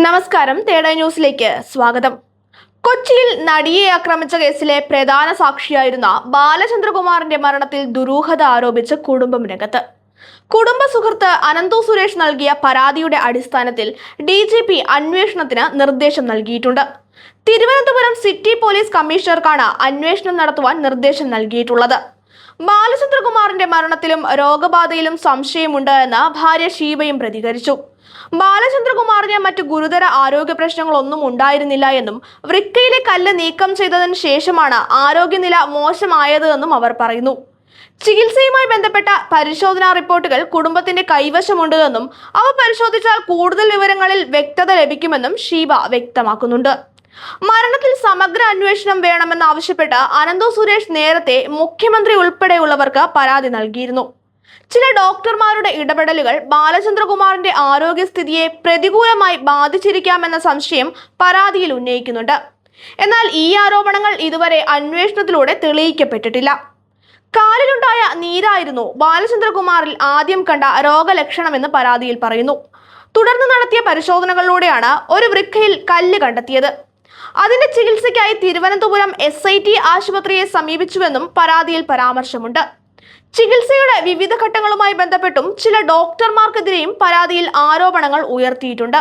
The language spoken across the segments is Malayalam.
നമസ്കാരം, തേട ന്യൂസിലേക്ക് സ്വാഗതം. കൊച്ചിയിൽ നടിയെ ആക്രമിച്ച കേസിലെ പ്രധാന സാക്ഷിയായിരുന്ന ബാലചന്ദ്രകുമാറിന്റെ മരണത്തിൽ ദുരൂഹത ആരോപിച്ച് കുടുംബം രംഗത്ത്. കുടുംബ സുഹൃത്ത് അനന്തു സുരേഷ് നൽകിയ പരാതിയുടെ അടിസ്ഥാനത്തിൽ DGP അന്വേഷണത്തിന് നിർദ്ദേശം നൽകിയിട്ടുണ്ട്. തിരുവനന്തപുരം സിറ്റി പോലീസ് കമ്മീഷണർക്കാണ് അന്വേഷണം നടത്തുവാൻ നിർദ്ദേശം നൽകിയിട്ടുള്ളത്. ബാലചന്ദ്രകുമാറിന്റെ മരണത്തിലും രോഗബാധയിലും സംശയമുണ്ട് എന്ന് ഭാര്യ ഷീബയും പ്രതികരിച്ചു. ബാലചന്ദ്രകുമാറിന് മറ്റു ഗുരുതര ആരോഗ്യ പ്രശ്നങ്ങളൊന്നും ഉണ്ടായിരുന്നില്ല എന്നും വൃക്കയിലെ കല്ല് നീക്കം ചെയ്തതിനു ശേഷമാണ് ആരോഗ്യനില മോശമായത് എന്നും അവർ പറയുന്നു. ചികിത്സയുമായി ബന്ധപ്പെട്ട പരിശോധനാ റിപ്പോർട്ടുകൾ കുടുംബത്തിന്റെ കൈവശമുണ്ട് എന്നും അവ പരിശോധിച്ചാൽ കൂടുതൽ വിവരങ്ങളിൽ വ്യക്തത ലഭിക്കുമെന്നും ഷീബ വ്യക്തമാക്കുന്നുണ്ട്. മരണത്തിൽ സമഗ്ര അന്വേഷണം വേണമെന്നാവശ്യപ്പെട്ട് അനന്തു സുരേഷ് നേരത്തെ മുഖ്യമന്ത്രി ഉൾപ്പെടെയുള്ളവർക്ക് പരാതി നൽകിയിരുന്നു. ചില ഡോക്ടർമാരുടെ ഇടപെടലുകൾ ബാലചന്ദ്രകുമാറിന്റെ ആരോഗ്യസ്ഥിതിയെ പ്രതികൂലമായി ബാധിച്ചിരിക്കാമെന്ന സംശയം പരാതിയിൽ ഉന്നയിക്കുന്നുണ്ട്. എന്നാൽ ഈ ആരോപണങ്ങൾ ഇതുവരെ അന്വേഷണത്തിലൂടെ തെളിയിക്കപ്പെട്ടിട്ടില്ല. കാലിലുണ്ടായ നീരായിരുന്നു ബാലചന്ദ്രകുമാറിൽ ആദ്യം കണ്ട രോഗലക്ഷണമെന്ന് പരാതിയിൽ പറയുന്നു. തുടർന്ന് നടത്തിയ പരിശോധനകളിലൂടെയാണ് ഒരു വൃക്കയിൽ കല്ല് കണ്ടെത്തിയത്. അതിന്റെ ചികിത്സയ്ക്കായി തിരുവനന്തപുരം SIT ആശുപത്രിയെ സമീപിച്ചുവെന്നും പരാതിയിൽ പരാമർശമുണ്ട്. ചികിത്സയുടെ വിവിധ ഘട്ടങ്ങളുമായി ബന്ധപ്പെട്ടും ചില ഡോക്ടർമാർക്കെതിരെയും പരാതിയിൽ ആരോപണങ്ങൾ ഉയർത്തിയിട്ടുണ്ട്.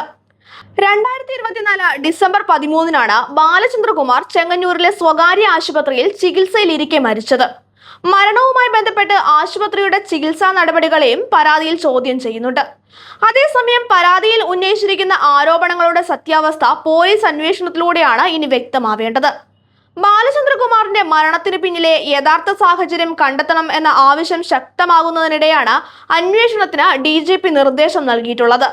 2024 ഡിസംബർ 13 ബാലചന്ദ്രകുമാർ ചെങ്ങന്നൂരിലെ സ്വകാര്യ ആശുപത്രിയിൽ ചികിത്സയിലിരിക്കെ മരിച്ചത്. മരണവുമായി ബന്ധപ്പെട്ട് ആശുപത്രിയുടെ ചികിത്സാ നടപടികളെയും പരാതിയിൽ ചോദ്യം ചെയ്യുന്നുണ്ട്. അതേസമയം പരാതിയിൽ ഉന്നയിച്ചിരിക്കുന്ന ആരോപണങ്ങളുടെ സത്യാവസ്ഥ പോലീസ് അന്വേഷണത്തിലൂടെയാണ് ഇനി വ്യക്തമാവേണ്ടത്. ബാലചന്ദ്രകുമാറിന്റെ മരണത്തിന് പിന്നിലെ യഥാർത്ഥ സാഹചര്യം കണ്ടെത്തണം എന്ന ആവശ്യം ശക്തമാകുന്നതിനിടെയാണ് അന്വേഷണത്തിന് DGP നിർദ്ദേശം നൽകിയിട്ടുള്ളത്.